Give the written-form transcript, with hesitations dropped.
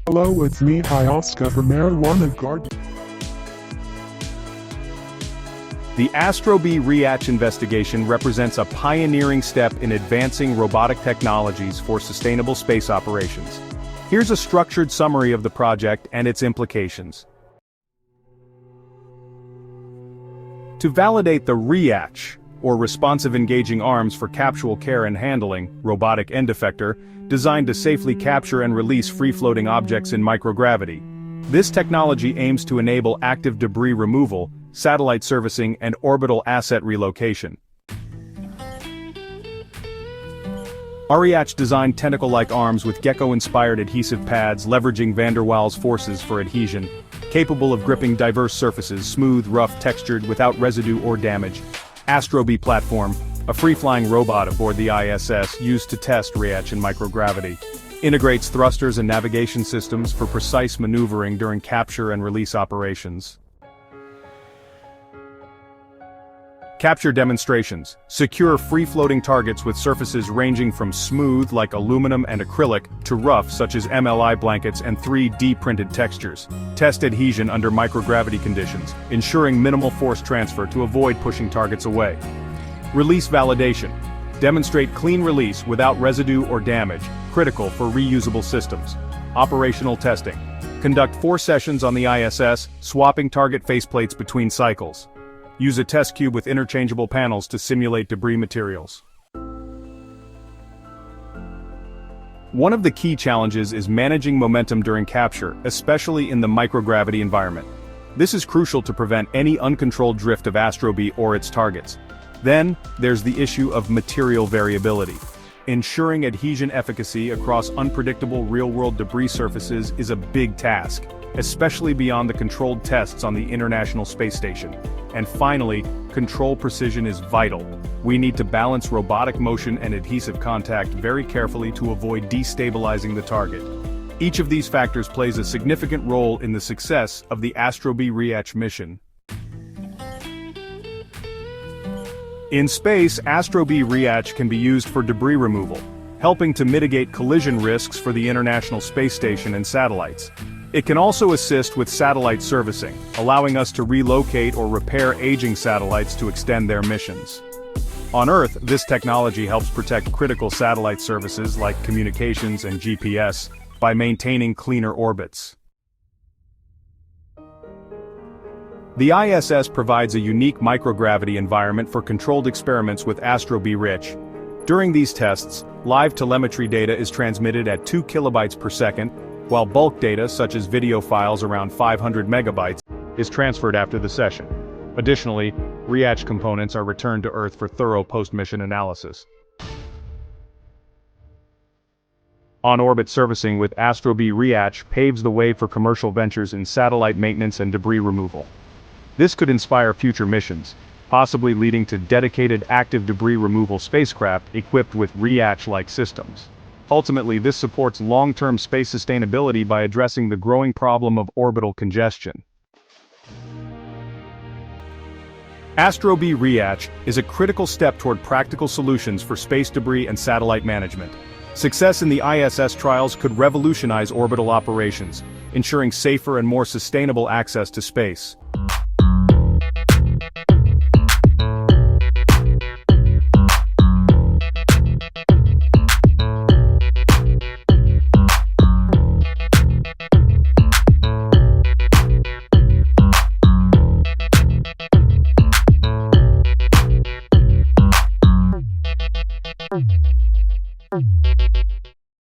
Hello, it's me, Oscar from Marijuana Garden. The Astrobee Reacch investigation represents a pioneering step in advancing robotic technologies for sustainable space operations. Here's a structured summary of the project and its implications. To validate the REACCH, or Responsive Engaging Arms for Captual Care and Handling, robotic end effector, designed to safely capture and release free-floating objects in microgravity. This technology aims to enable active debris removal, satellite servicing, and orbital asset relocation. REACCH designed tentacle-like arms with gecko-inspired adhesive pads leveraging van der Waals forces for adhesion, capable of gripping diverse surfaces, smooth, rough, textured, without residue or damage. Astrobee Platform, a free-flying robot aboard the ISS used to test REACCH in microgravity. Integrates thrusters and navigation systems for precise maneuvering during capture and release operations. Capture demonstrations. Secure free-floating targets with surfaces ranging from smooth like aluminum and acrylic to rough such as MLI blankets and 3D printed textures. Test adhesion under microgravity conditions, ensuring minimal force transfer to avoid pushing targets away. Release validation. Demonstrate clean release without residue or damage, critical for reusable systems. Operational testing. Conduct 4 sessions on the ISS, swapping target faceplates between cycles. Use a test cube with interchangeable panels to simulate debris materials. One of the key challenges is managing momentum during capture, especially in the microgravity environment. This is crucial to prevent any uncontrolled drift of Astrobee or its targets. Then, there's the issue of material variability. Ensuring adhesion efficacy across unpredictable real-world debris surfaces is a big task, especially beyond the controlled tests on the International Space Station. And finally, control precision is vital. We need to balance robotic motion and adhesive contact very carefully to avoid destabilizing the target. Each of these factors plays a significant role in the success of the Astrobee Reacch mission. In space, Astrobee Reacch can be used for debris removal, helping to mitigate collision risks for the International Space Station and satellites. It can also assist with satellite servicing, allowing us to relocate or repair aging satellites to extend their missions. On Earth, this technology helps protect critical satellite services like communications and GPS by maintaining cleaner orbits. The ISS provides a unique microgravity environment for controlled experiments with Astrobee Reacch. During these tests, live telemetry data is transmitted at 2 kilobytes per second, while bulk data such as video files around 500 megabytes is transferred after the session. Additionally, Reacch components are returned to Earth for thorough post-mission analysis. On-orbit servicing with Astrobee Reacch paves the way for commercial ventures in satellite maintenance and debris removal. This could inspire future missions, possibly leading to dedicated active debris removal spacecraft equipped with Reacch-like systems. Ultimately, this supports long-term space sustainability by addressing the growing problem of orbital congestion. Astrobee Reacch is a critical step toward practical solutions for space debris and satellite management. Success in the ISS trials could revolutionize orbital operations, ensuring safer and more sustainable access to space.